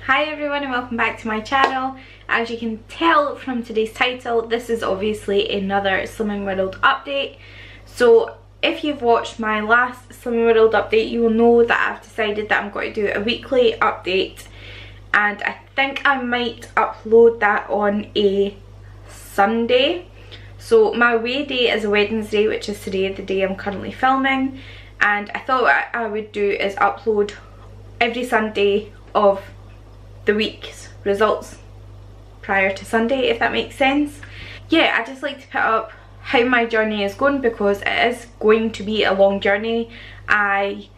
Hi everyone and welcome back to my channel. As you can tell from today's title, this is obviously another Slimming World update. So if you've watched my last Slimming World update, you will know that I've decided that I'm going to do a weekly update, and I think I might upload that on a Sunday. So my weigh day is a Wednesday, which is today, the day I'm currently filming, and I thought what I would do is upload every Sunday of the week's results prior to Sunday, if that makes sense. Yeah, I just like to put up how my journey is going, because it is going to be a long journey. I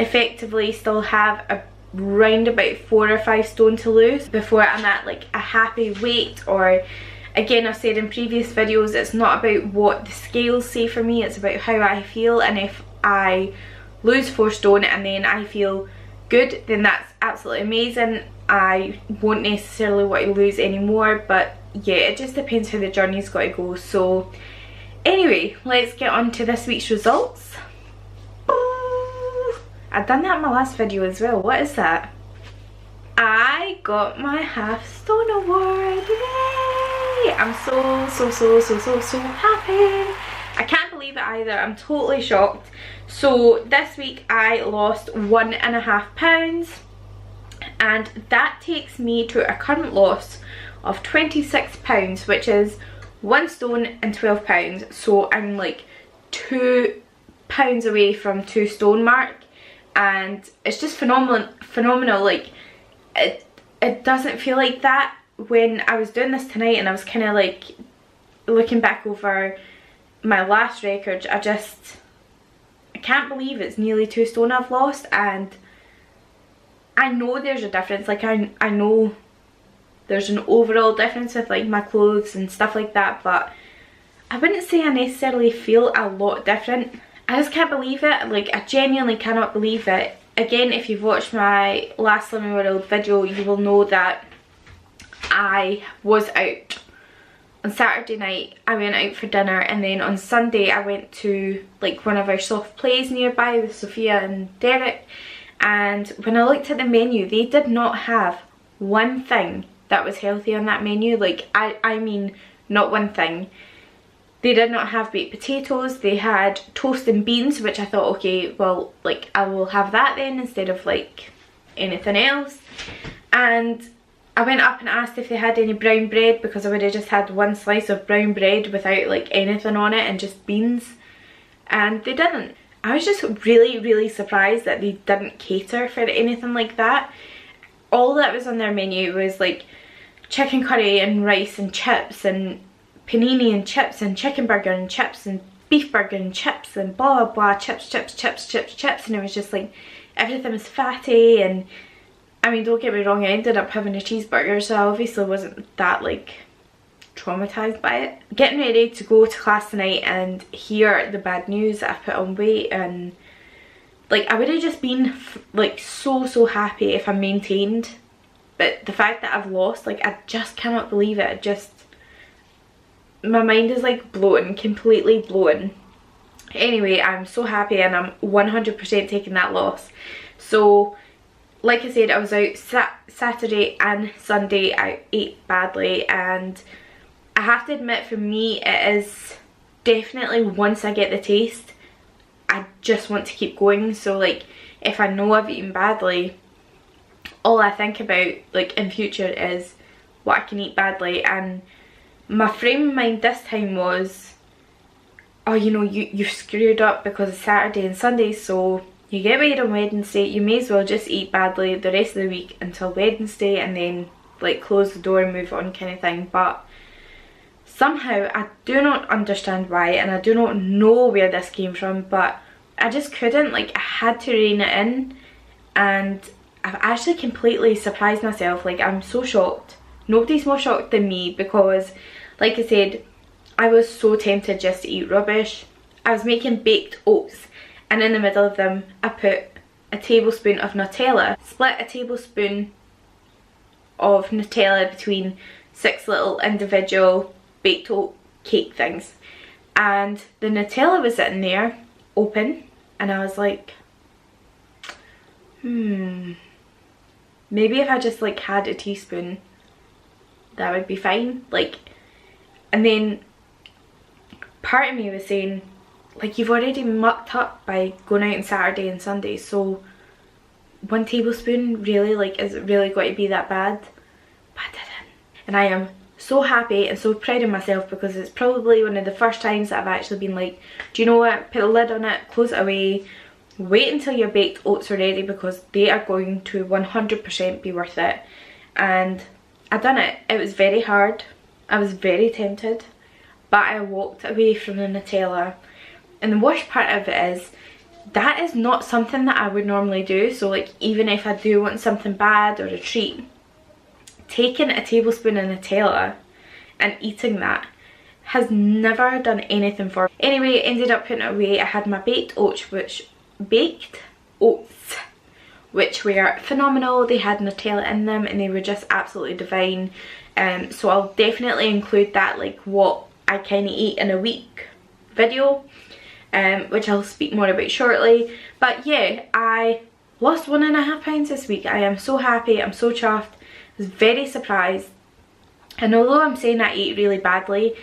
effectively still have around about 4 or 5 stone to lose before I'm at like a happy weight. Or again, I've said in previous videos, it's not about what the scales say for me, it's about how I feel. And if I lose 4 stone and then I feel good, then that's absolutely amazing. I won't necessarily want to lose any more, but yeah, it just depends how the journey's got to go. So anyway, let's get on to this week's results. I've done that in my last video as well. What is that? I got my half stone award. Yay! I'm so happy. I can't believe it either. I'm totally shocked. So this week I lost 1.5 pounds, and that takes me to a current loss of 26 pounds, which is 1 stone and 12 pounds. So I'm like 2 pounds away from 2 stone mark, and it's just phenomenal. Like it doesn't feel like that when I was doing this tonight, and I was kind of like looking back over my last record. I can't believe it's nearly 2 stone I've lost. And I know there's a difference, like I know there's an overall difference with like my clothes and stuff like that, but I wouldn't say I necessarily feel a lot different. I just can't believe it. Like, I genuinely cannot believe it. Again, if you've watched my last Slimming World video, you will know that I was out on Saturday night. I went out for dinner, and then on Sunday I went to like one of our soft plays nearby with Sophia and Derek. And when I looked at the menu, they did not have one thing that was healthy on that menu. Like, I mean, not one thing. They did not have baked potatoes. They had toast and beans, which I thought, okay, well, like, I will have that then instead of like anything else. And I went up and asked if they had any brown bread, because I would have just had 1 slice of brown bread without like anything on it and just beans, and they didn't. I was just really surprised that they didn't cater for anything like that. All that was on their menu was like chicken curry and rice and chips and panini and chips and chicken burger and chips and beef burger and chips and blah blah blah, chips, and it was just like everything was fatty. And I mean, don't get me wrong, I ended up having a cheeseburger, so I obviously wasn't that like traumatized by it. Getting ready to go to class tonight and hear the bad news that I put on weight, and like I would have just been like so happy if I maintained, but the fact that I've lost, like, I just cannot believe it. My mind is like blown, completely blown. Anyway, I'm so happy, and I'm 100% taking that loss. So like I said, I was out Saturday and Sunday. I ate badly, and I have to admit, for me, it is definitely, once I get the taste, I just want to keep going. So like, if I know I've eaten badly, all I think about like in future is what I can eat badly. And my frame of mind this time was, oh, you know, you've screwed up because it's Saturday and Sunday, so you get weighed on Wednesday, you may as well just eat badly the rest of the week until Wednesday, and then like close the door and move on, kind of thing. But somehow, I do not understand why, and I do not know where this came from, but I just couldn't. Like, I had to rein it in, and I've actually completely surprised myself. Like, I'm so shocked. Nobody's more shocked than me, because like I said, I was so tempted just to eat rubbish. I was making baked oats, and in the middle of them I put a tablespoon of Nutella. Split a tablespoon of Nutella between 6 little individual baked oat cake things, and the Nutella was sitting there open, and I was like, maybe if I just like had a teaspoon, that would be fine. Like, and then part of me was saying, like, you've already mucked up by going out on Saturday and Sunday, so 1 tablespoon really, like, is it really going to be that bad? But I didn't. And I am so happy and so proud of myself, because it's probably one of the first times that I've actually been like, do you know what, put a lid on it, close it away, wait until your baked oats are ready, because they are going to 100% be worth it. And I done it. It was very hard, I was very tempted, but I walked away from the Nutella. And the worst part of it is, that is not something that I would normally do. So like, even if I do want something bad or a treat, taking a tablespoon of Nutella and eating that has never done anything for me. Anyway, ended up putting it away. I had my baked oats, which were phenomenal. They had Nutella in them and they were just absolutely divine. So I'll definitely include that, like what I kind of eat in a week video, which I'll speak more about shortly. But yeah, I lost 1.5 pounds this week. I am so happy, I'm so chuffed. I was very surprised. And although I'm saying I ate really badly,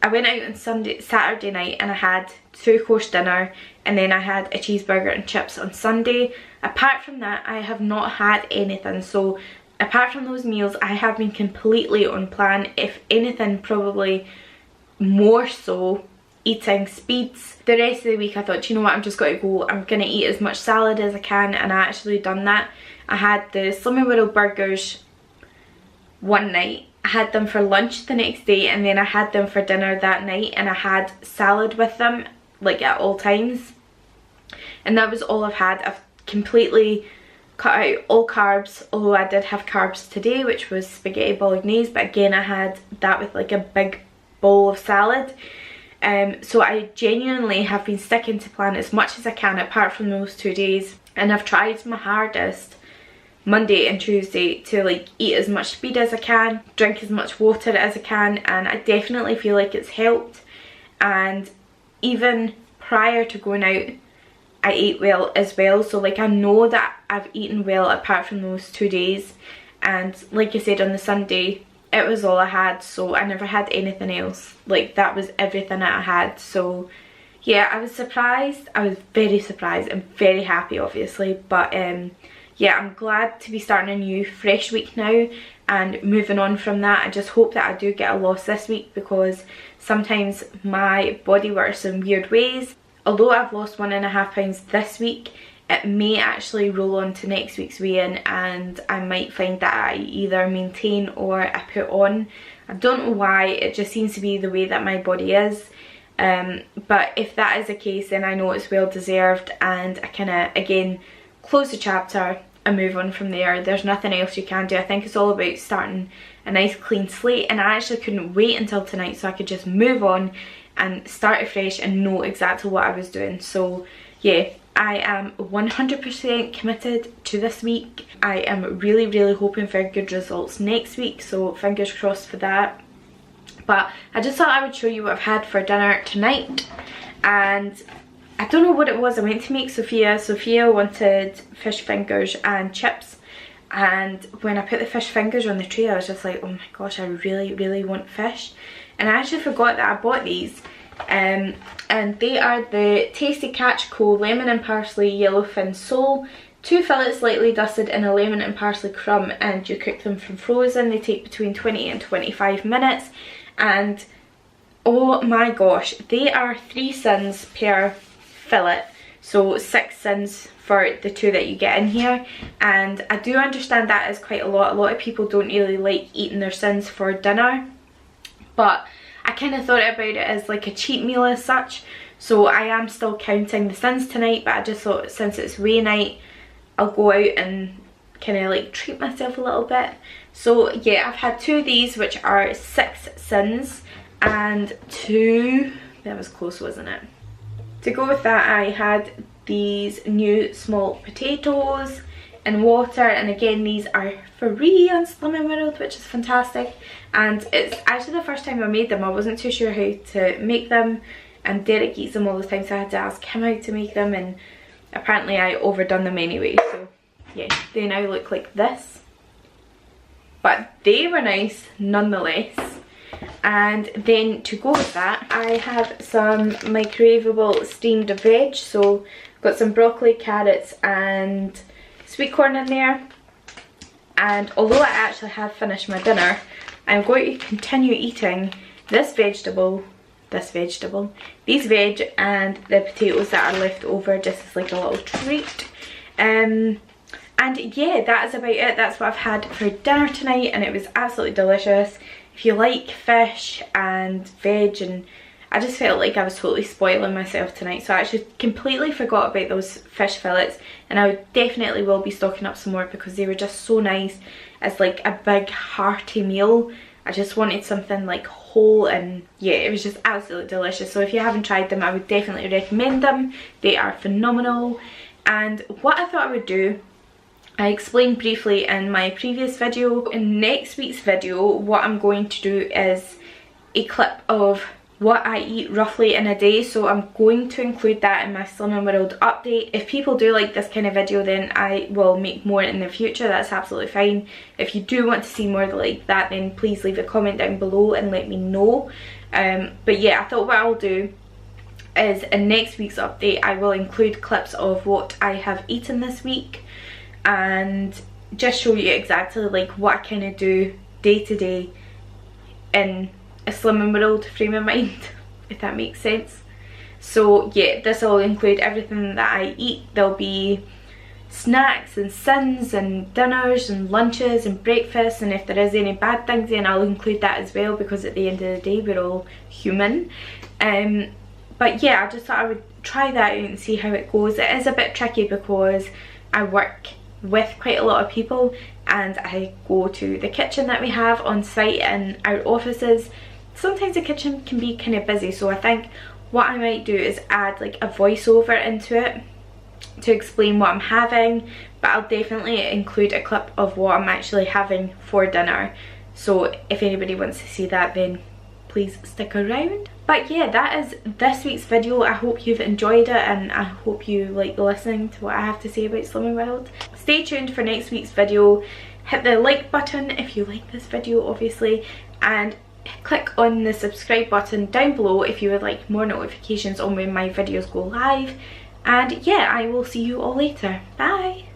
I went out on Saturday night and I had 2-course dinner, and then I had a cheeseburger and chips on Sunday. Apart from that, I have not had anything. So apart from those meals, I have been completely on plan. If anything, probably more so eating speeds. The rest of the week I thought, you know what, I'm just going to go, I'm going to eat as much salad as I can, and I actually done that. I had the Slimming World burgers one night, I had them for lunch the next day, and then I had them for dinner that night, and I had salad with them like at all times. And that was all I've had. I've completely cut out all carbs, although I did have carbs today, which was spaghetti bolognese, but again I had that with like a big bowl of salad. So I genuinely have been sticking to plan as much as I can apart from those 2 days, and I've tried my hardest Monday and Tuesday to like eat as much speed as I can, drink as much water as I can, and I definitely feel like it's helped. And even prior to going out, I ate well as well, so like I know that I've eaten well apart from those 2 days. And like I said, on the Sunday it was all I had, so I never had anything else. Like, that was everything that I had. So yeah, I was surprised. I was very surprised and very happy, obviously, but yeah, I'm glad to be starting a new fresh week now and moving on from that. I just hope that I do get a loss this week, because sometimes my body works in weird ways. Although I've lost 1.5 pounds this week, it may actually roll on to next week's weigh-in, and I might find that I either maintain or I put on. I don't know why, it just seems to be the way that my body is. But if that is the case, then I know it's well deserved, and I kind of, again, close the chapter and move on from there. There's nothing else you can do. I think it's all about starting a nice clean slate, and I actually couldn't wait until tonight so I could just move on and start afresh and know exactly what I was doing. So yeah, I am 100% committed to this week. I am really hoping for good results next week, so fingers crossed for that. But I just thought I would show you what I've had for dinner tonight. And I don't know what it was I went to make Sophia. Sophia wanted fish fingers and chips, and when I put the fish fingers on the tray I was just like, oh my gosh, I really want fish. And I actually forgot that I bought these, and they are the Tasty Catch Co lemon and parsley yellowfin sole. 2 fillets lightly dusted in a lemon and parsley crumb, and you cook them from frozen. They take between 20 and 25 minutes, and oh my gosh, they are 3 cents per fillet, so 6 cents for the 2 that you get in here. And I do understand that is quite a lot. A lot of people don't really like eating their sins for dinner, but I kind of thought about it as like a cheat meal as such. So I am still counting the sins tonight, but I just thought since it's weigh night, I'll go out and kind of like treat myself a little bit. So yeah, I've had 2 of these, which are 6 sins, and 2, that was close, wasn't it? To go with that, I had these new small potatoes and water, and again these are free on Slimming World, which is fantastic. And it's actually the first time I made them. I wasn't too sure how to make them, and Derek eats them all the time, so I had to ask him how to make them, and apparently I overdone them anyway. So yeah, they now look like this. but they were nice nonetheless. And then to go with that, I have some microwavable steamed veg. So got some broccoli, carrots and sweet corn in there. And although I actually have finished my dinner, I'm going to continue eating this vegetable, these veg and the potatoes that are left over just as like a little treat. And yeah, that is about it. That's what I've had for dinner tonight, and it was absolutely delicious. If you like fish and veg, and I just felt like I was totally spoiling myself tonight, so I actually completely forgot about those fish fillets, and I definitely will be stocking up some more because they were just so nice as like a big hearty meal. I just wanted something like whole, and yeah, it was just absolutely delicious. So if you haven't tried them, I would definitely recommend them. They are phenomenal. And what I thought I would do, I explained briefly in my previous video. In next week's video, what I'm going to do is a clip of what I eat roughly in a day, so I'm going to include that in my Slimming World update. If people do like this kind of video, then I will make more in the future. That's absolutely fine. If you do want to see more like that, then please leave a comment down below and let me know. But yeah, I thought what I'll do is in next week's update I will include clips of what I have eaten this week and just show you exactly like what I kind of do day to day in a Slimming World frame of mind, if that makes sense. So yeah, this will include everything that I eat. There'll be snacks and sins and dinners and lunches and breakfasts, and if there is any bad things then I'll include that as well, because at the end of the day we're all human. But yeah, I just thought I would try that out and see how it goes. It is a bit tricky because I work with quite a lot of people and I go to the kitchen that we have on site and our offices. Sometimes the kitchen can be kind of busy, so I think what I might do is add like a voiceover into it to explain what I'm having, but I'll definitely include a clip of what I'm actually having for dinner. So if anybody wants to see that, then please stick around. But yeah, that is this week's video. I hope you've enjoyed it and I hope you like listening to what I have to say about Slimming World. Stay tuned for next week's video. Hit the like button if you like this video, obviously, and click on the subscribe button down below if you would like more notifications on when my videos go live. And yeah, I will see you all later. Bye!